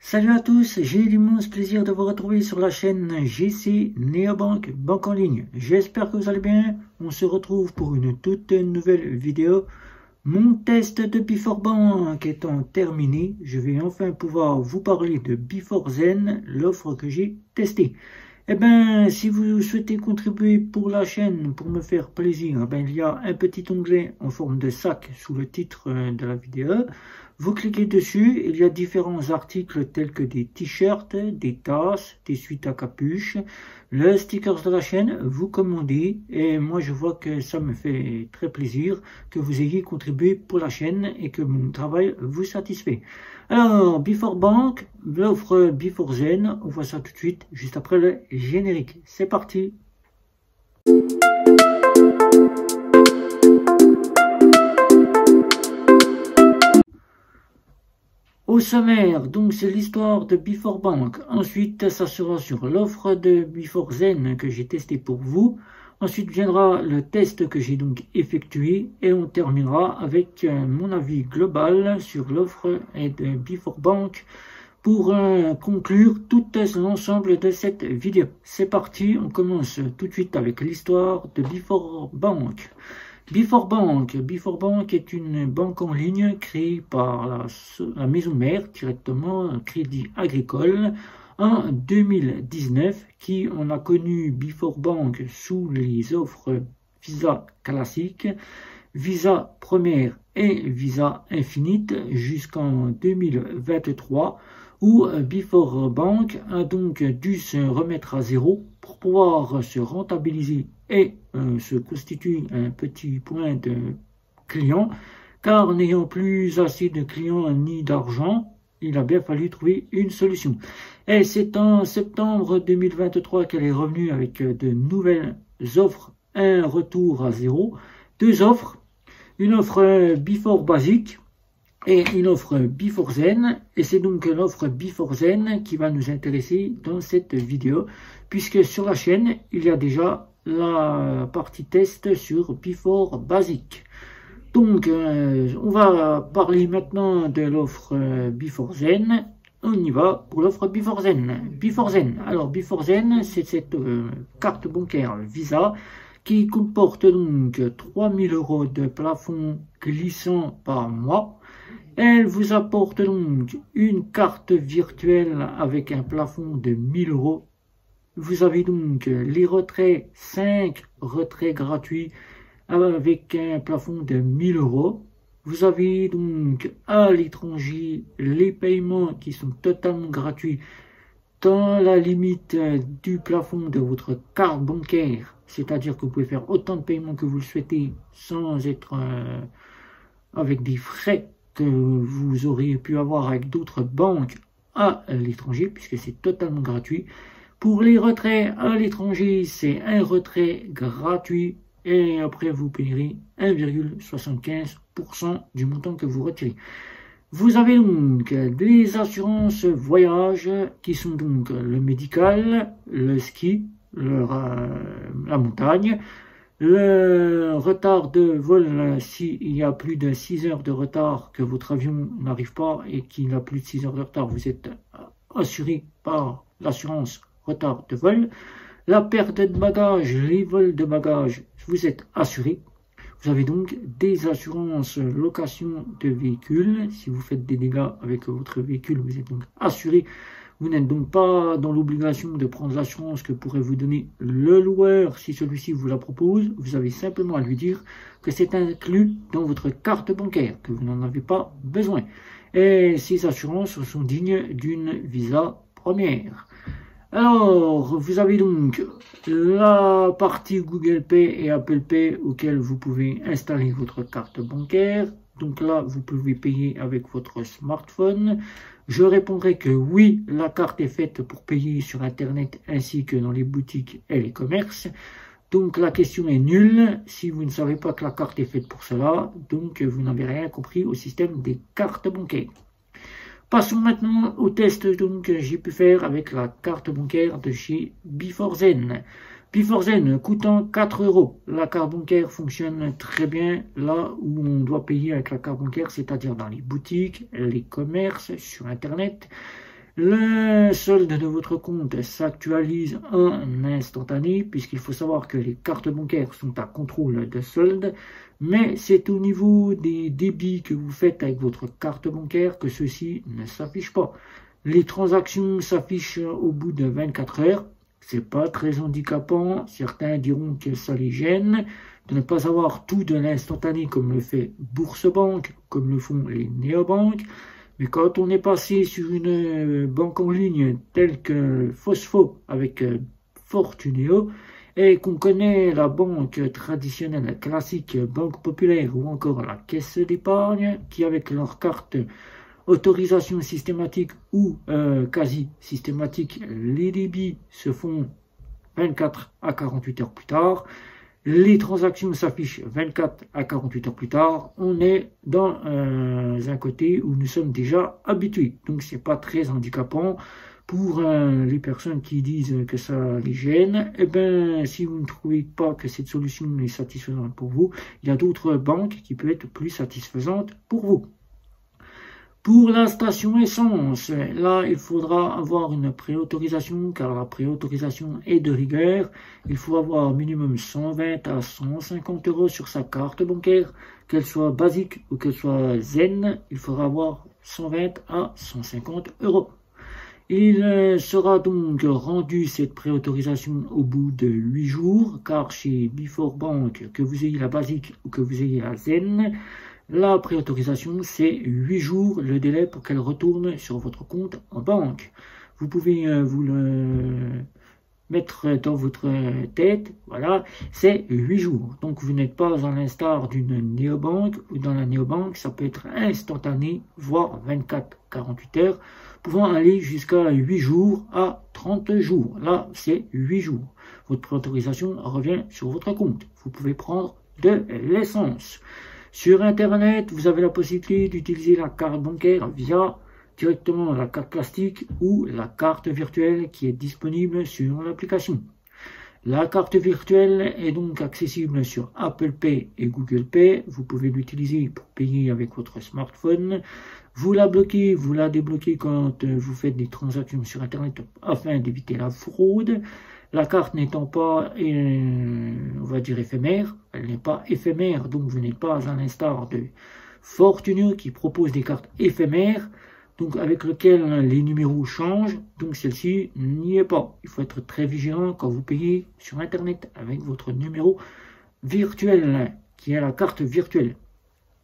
Salut à tous, j'ai l'immense plaisir de vous retrouver sur la chaîne GC Neobank Banque en ligne. J'espère que vous allez bien. On se retrouve pour une toute nouvelle vidéo. Mon test de Before étant terminé, je vais enfin pouvoir vous parler de Before l'offre que j'ai testée. Eh bien, si vous souhaitez contribuer pour la chaîne, pour me faire plaisir, il y a un petit onglet en forme de sac sous le titre de la vidéo. Vous cliquez dessus, il y a différents articles tels que des t-shirts, des tasses, des suites à capuche, le sticker de la chaîne, vous commandez et moi je vois que ça me fait très plaisir que vous ayez contribué pour la chaîne et que mon travail vous satisfait. Alors, Before Bank, l'offre Before Zen, on voit ça tout de suite, juste après le générique. C'est parti! Au sommaire, donc c'est l'histoire de Before Bank. Ensuite, ça sera sur l'offre de Before Zen que j'ai testé pour vous. Ensuite viendra le test que j'ai donc effectué et on terminera avec mon avis global sur l'offre de Before Bank pour conclure tout l'ensemble de cette vidéo. C'est parti, on commence tout de suite avec l'histoire de Before Bank. Before Bank est une banque en ligne créée par la maison mère, directement Crédit Agricole, en 2019, qui on a connu Before Bank sous les offres Visa classique, Visa première et Visa infinite jusqu'en 2023, où Before Bank a donc dû se remettre à zéro pour pouvoir se rentabiliser et se constituer un petit point de clients, car n'ayant plus assez de clients ni d'argent, il a bien fallu trouver une solution. Et c'est en septembre 2023 qu'elle est revenue avec de nouvelles offres, un retour à zéro, deux offres, une offre Before Basic et une offre Before Zen, et c'est donc l'offre Before Zen qui va nous intéresser dans cette vidéo, puisque sur la chaîne, il y a déjà la partie test sur Before Basic. Donc, on va parler maintenant de l'offre Before Zen. On y va pour l'offre Before Zen. Before Zen. Alors, Before Zen, c'est cette carte bancaire Visa qui comporte donc 3000 € de plafond glissant par mois. Elle vous apporte donc une carte virtuelle avec un plafond de 1000 €. Vous avez donc les retraits, 5 retraits gratuits avec un plafond de 1000 €. Vous avez donc à l'étranger les paiements qui sont totalement gratuits dans la limite du plafond de votre carte bancaire. C'est-à-dire que vous pouvez faire autant de paiements que vous le souhaitez sans être avec des frais que vous auriez pu avoir avec d'autres banques à l'étranger, puisque c'est totalement gratuit. Pour les retraits à l'étranger, c'est un retrait gratuit et après vous payerez 1,75% du montant que vous retirez. Vous avez donc des assurances voyage qui sont donc le médical, le ski, la montagne, le retard de vol, s'il y a plus de 6 heures de retard, que votre avion n'arrive pas et qu'il a plus de 6 heures de retard, vous êtes assuré par l'assurance retard de vol. La perte de bagages, les vols de bagages, vous êtes assuré. Vous avez donc des assurances location de véhicules. Si vous faites des dégâts avec votre véhicule, vous êtes donc assuré. Vous n'êtes donc pas dans l'obligation de prendre l'assurance que pourrait vous donner le loueur si celui-ci vous la propose. Vous avez simplement à lui dire que c'est inclus dans votre carte bancaire, que vous n'en avez pas besoin. Et ces assurances sont dignes d'une Visa première. Alors, vous avez donc la partie Google Pay et Apple Pay auquel vous pouvez installer votre carte bancaire. Donc là, vous pouvez payer avec votre smartphone. Je répondrai que oui, la carte est faite pour payer sur Internet ainsi que dans les boutiques et les commerces. Donc la question est nulle si vous ne savez pas que la carte est faite pour cela. Donc vous n'avez rien compris au système des cartes bancaires. Passons maintenant au test que j'ai pu faire avec la carte bancaire de chez Before Zen. Before Zen coûtant 4 €. La carte bancaire fonctionne très bien là où on doit payer avec la carte bancaire, c'est-à-dire dans les boutiques, les commerces, sur Internet. Le solde de votre compte s'actualise en instantané, puisqu'il faut savoir que les cartes bancaires sont à contrôle de solde, mais c'est au niveau des débits que vous faites avec votre carte bancaire que ceux-ci ne s'affichent pas. Les transactions s'affichent au bout de 24 heures. C'est pas très handicapant. Certains diront que ça les gêne de ne pas avoir tout de l'instantané comme le fait Bourse-Banque, comme le font les néobanques. Mais quand on est passé sur une banque en ligne telle que Phosphor avec Fortuneo et qu'on connaît la banque traditionnelle classique Banque Populaire ou encore la Caisse d'épargne qui avec leur carte autorisation systématique ou quasi systématique, les débits se font 24 à 48 heures plus tard. Les transactions s'affichent 24 à 48 heures plus tard. On est dans un côté où nous sommes déjà habitués. Donc c'est pas très handicapant pour les personnes qui disent que ça les gêne. Eh bien, si vous ne trouvez pas que cette solution est satisfaisante pour vous, il y a d'autres banques qui peuvent être plus satisfaisantes pour vous. Pour la station essence, là, il faudra avoir une préautorisation, car la préautorisation est de rigueur. Il faut avoir minimum 120 à 150 euros sur sa carte bancaire, qu'elle soit basique ou qu'elle soit zen. Il faudra avoir 120 à 150 euros. Il sera donc rendu cette préautorisation au bout de 8 jours, car chez Before Bank, que vous ayez la basique ou que vous ayez la zen, la préautorisation, c'est 8 jours le délai pour qu'elle retourne sur votre compte en banque. Vous pouvez vous le mettre dans votre tête, voilà, c'est 8 jours. Donc vous n'êtes pas à l'instar d'une néobanque, ou dans la néobanque, ça peut être instantané, voire 24-48 heures, pouvant aller jusqu'à 8 jours à 30 jours. Là, c'est 8 jours. Votre préautorisation revient sur votre compte. Vous pouvez prendre de l'essence. Sur Internet, vous avez la possibilité d'utiliser la carte bancaire via directement la carte plastique ou la carte virtuelle qui est disponible sur l'application. La carte virtuelle est donc accessible sur Apple Pay et Google Pay. Vous pouvez l'utiliser pour payer avec votre smartphone. Vous la bloquez, vous la débloquez quand vous faites des transactions sur Internet afin d'éviter la fraude. La carte n'étant pas, on va dire, éphémère, elle n'est pas éphémère, donc vous n'êtes pas à l'instar de Fortuneo qui propose des cartes éphémères, donc avec lesquelles les numéros changent, donc celle-ci n'y est pas. Il faut être très vigilant quand vous payez sur Internet avec votre numéro virtuel, qui est la carte virtuelle.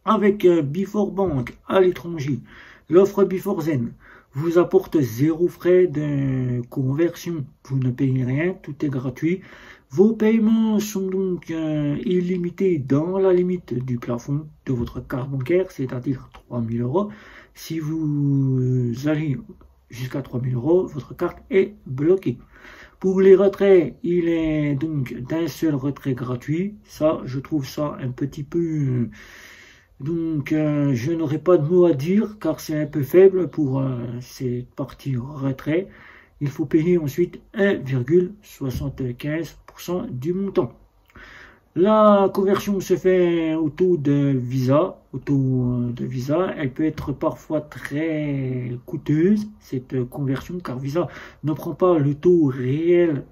Avec Before Bank à l'étranger, l'offre Before Zen vous apporte 0 frais de conversion. Vous ne payez rien, tout est gratuit. Vos paiements sont donc illimités dans la limite du plafond de votre carte bancaire, c'est-à-dire 3 000 euros. Si vous allez jusqu'à 3 000 euros, votre carte est bloquée. Pour les retraits, il est donc d'un seul retrait gratuit. Ça, je trouve ça un petit peu... Donc, je n'aurai pas de mots à dire car c'est un peu faible pour cette partie retrait. Il faut payer ensuite 1,75% du montant. La conversion se fait au taux de Visa. Elle peut être parfois très coûteuse, cette conversion, car Visa ne prend pas le taux réel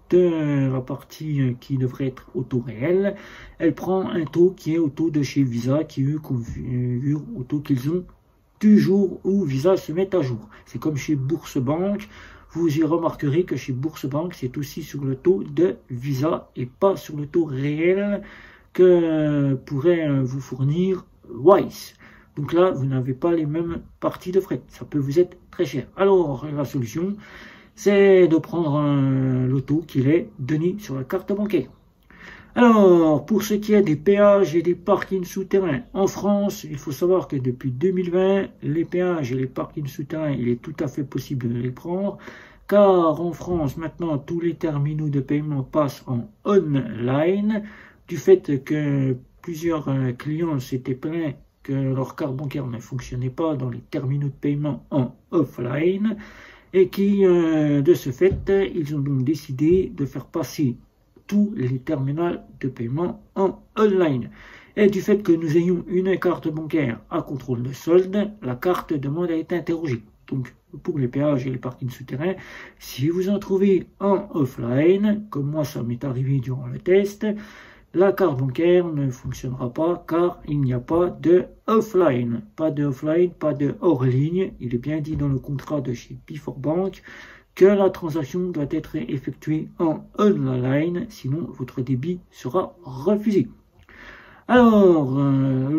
de la partie qui devrait être au taux réel. Elle prend un taux qui est au taux de chez Visa, qui eux configurent au taux qu'ils ont du jour où Visa se met à jour. C'est comme chez Bourse-Banque. Vous y remarquerez que chez Bourse-Banque, c'est aussi sur le taux de Visa et pas sur le taux réel que pourrait vous fournir Wise. Donc là, vous n'avez pas les mêmes parties de frais. Ça peut vous être très cher. Alors, la solution, c'est de prendre le taux qu'il est donné sur la carte bancaire. Alors, pour ce qui est des péages et des parkings souterrains, en France, il faut savoir que depuis 2020, les péages et les parkings souterrains, il est tout à fait possible de les prendre, car en France, maintenant, tous les terminaux de paiement passent en online, du fait que plusieurs clients s'étaient plaints que leur carte bancaire ne fonctionnait pas dans les terminaux de paiement en offline, et qui, de ce fait, ils ont donc décidé de faire passer tous les terminaux de paiement en online. Et du fait que nous ayons une carte bancaire à contrôle de solde, la carte demande à être interrogée. Donc, pour les péages et les parkings souterrains. Si vous en trouvez en offline, comme moi ça m'est arrivé durant le test, la carte bancaire ne fonctionnera pas car il n'y a pas de offline. Pas de offline, pas de hors ligne. Il est bien dit dans le contrat de chez Before que la transaction doit être effectuée en online, sinon votre débit sera refusé. Alors,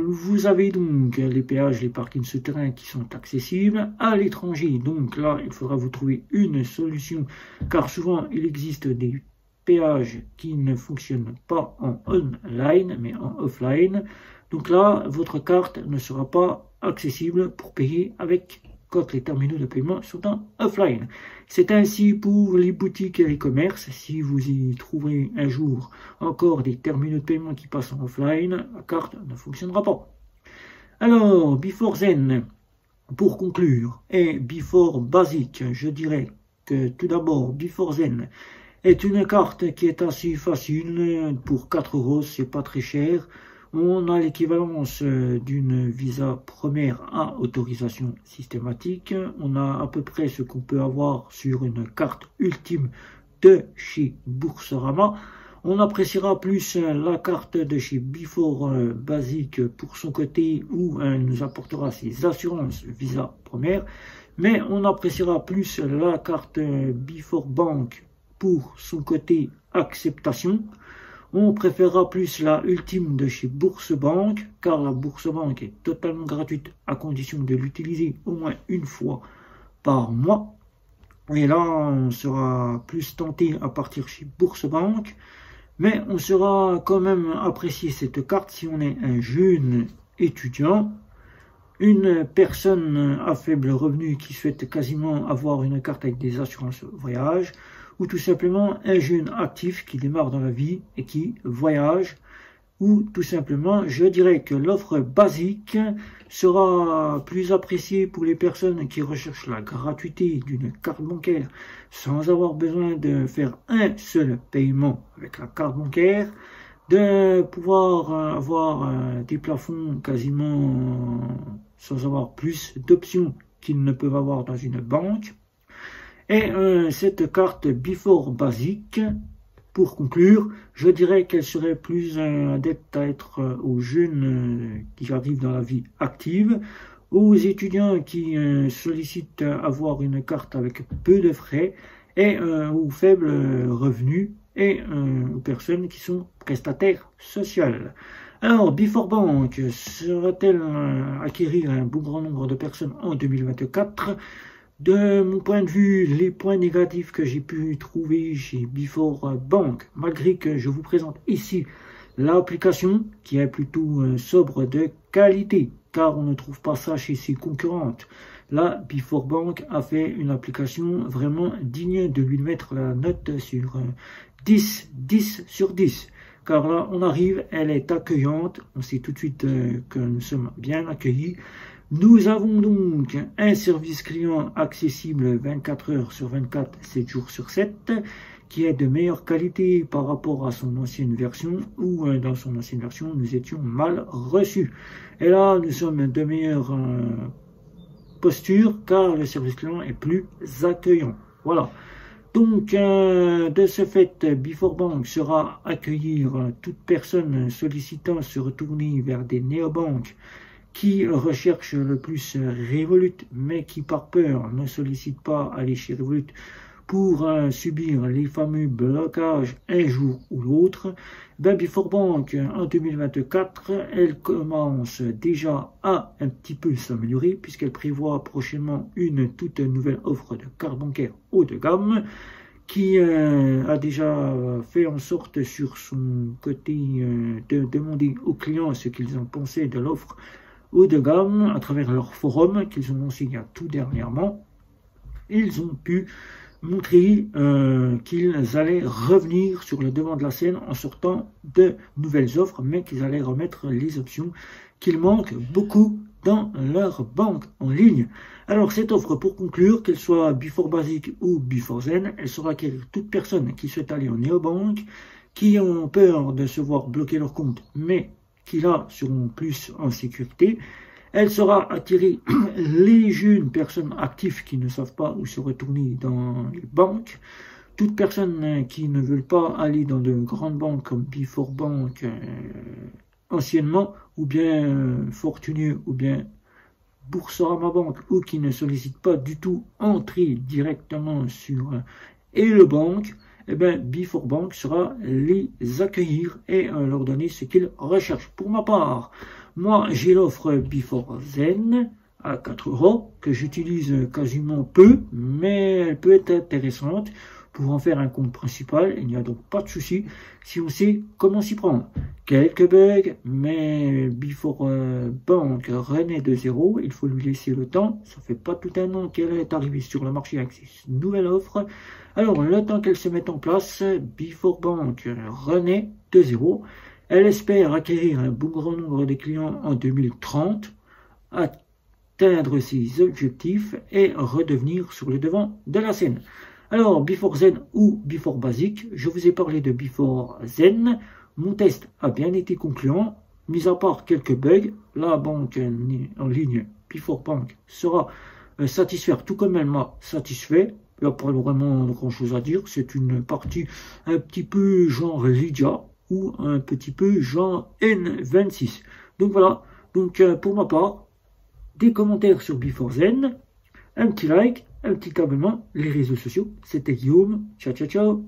vous avez donc les péages, les parkings souterrains qui sont accessibles à l'étranger. Donc là, il faudra vous trouver une solution, car souvent il existe des péages qui ne fonctionnent pas en online, mais en offline. Donc là, votre carte ne sera pas accessible pour payer avec quand les terminaux de paiement sont en offline. C'est ainsi pour les boutiques et les commerces. Si vous y trouverez un jour encore des terminaux de paiement qui passent en offline, la carte ne fonctionnera pas. Alors, Before Zen, pour conclure, et Before Basic, je dirais que tout d'abord, Before Zen est une carte qui est assez facile. Pour 4 €, c'est pas très cher. On a l'équivalence d'une visa première à autorisation systématique. On a à peu près ce qu'on peut avoir sur une carte ultime de chez Boursorama. On appréciera plus la carte de chez Before Basic pour son côté où elle nous apportera ses assurances visa première. Mais on appréciera plus la carte Before Bank pour son côté acceptation. On préférera plus la ultime de chez Boursorama, car la Boursorama est totalement gratuite à condition de l'utiliser au moins une fois par mois. Et là, on sera plus tenté à partir chez Boursorama, mais on sera quand même apprécier cette carte si on est un jeune étudiant, une personne à faible revenu qui souhaite quasiment avoir une carte avec des assurances voyage, ou tout simplement un jeune actif qui démarre dans la vie et qui voyage, ou tout simplement, je dirais que l'offre basique sera plus appréciée pour les personnes qui recherchent la gratuité d'une carte bancaire sans avoir besoin de faire un seul paiement avec la carte bancaire, de pouvoir avoir des plafonds quasiment sans avoir plus d'options qu'ils ne peuvent avoir dans une banque. Et cette carte Before Basic, pour conclure, je dirais qu'elle serait plus adepte à être aux jeunes qui arrivent dans la vie active, aux étudiants qui sollicitent avoir une carte avec peu de frais et aux faibles revenus et aux personnes qui sont prestataires sociales. Alors, Before Bank sera-t-elle acquérir un bon grand nombre de personnes en 2024 ? De mon point de vue, les points négatifs que j'ai pu trouver chez Before Bank, malgré que je vous présente ici l'application qui est plutôt sobre de qualité, car on ne trouve pas ça chez ses concurrentes. Là, Before Bank a fait une application vraiment digne de lui mettre la note sur 10 sur 10. Car là, on arrive, elle est accueillante, on sait tout de suite que nous sommes bien accueillis. Nous avons donc un service client accessible 24 heures sur 24, 7 jours sur 7, qui est de meilleure qualité par rapport à son ancienne version, où dans son ancienne version, nous étions mal reçus. Et là, nous sommes de meilleure posture, car le service client est plus accueillant. Voilà. Donc, de ce fait, Before Bank sera accueillir toute personne sollicitant se retourner vers des néobanques qui recherchent le plus Revolut, mais qui par peur ne sollicitent pas aller chez Revolut pour subir les fameux blocages un jour ou l'autre. Before Bank, en 2024, elle commence déjà à un petit peu s'améliorer, puisqu'elle prévoit prochainement une toute nouvelle offre de carte bancaire haut de gamme, qui a déjà fait en sorte sur son côté de demander aux clients ce qu'ils en pensaient de l'offre haut de gamme à travers leur forum qu'ils ont lancé il y a tout dernièrement. Ils ont pu montrer qu'ils allaient revenir sur le devant de la scène en sortant de nouvelles offres, mais qu'ils allaient remettre les options qu'il manque beaucoup dans leur banque en ligne. Alors cette offre, pour conclure, qu'elle soit Before Basic ou Before Zen, elle sera acquérir toute personne qui souhaite aller en néobanque, qui ont peur de se voir bloquer leur compte, mais qui là seront plus en sécurité. Elle saura attirer les jeunes personnes actives qui ne savent pas où se retourner dans les banques. Toute personne qui ne veut pas aller dans de grandes banques comme Before Bank anciennement, ou bien Fortuné, ou bien Boursorama Bank, ou qui ne sollicite pas du tout entrer directement sur Hello Bank, eh bien, Before Bank sera les accueillir et leur donner ce qu'ils recherchent. Pour ma part, moi, j'ai l'offre Before Zen à 4 € que j'utilise quasiment peu, mais elle peut être intéressante pour en faire un compte principal. Il n'y a donc pas de souci si on sait comment s'y prendre. Quelques bugs, mais Before Bank renaît de zéro. Il faut lui laisser le temps. Ça fait pas tout un an qu'elle est arrivée sur le marché avec cette nouvelle offre. Alors, le temps qu'elle se mette en place, Before Bank renaît de zéro. Elle espère acquérir un bon grand nombre de clients en 2030, atteindre ses objectifs et redevenir sur le devant de la scène. Alors, Before Zen ou Before Basic, je vous ai parlé de Before Zen. Mon test a bien été concluant, mis à part quelques bugs. La banque en ligne Before Bank sera satisfaire tout comme elle m'a satisfait. Il n'y a pas vraiment grand chose à dire. C'est une partie un petit peu genre Lydia ou un petit peu genre N26. Donc voilà. Donc pour ma part, des commentaires sur Before Zen, un petit like, un petit abonnement, les réseaux sociaux. C'était Guillaume. Ciao, ciao, ciao.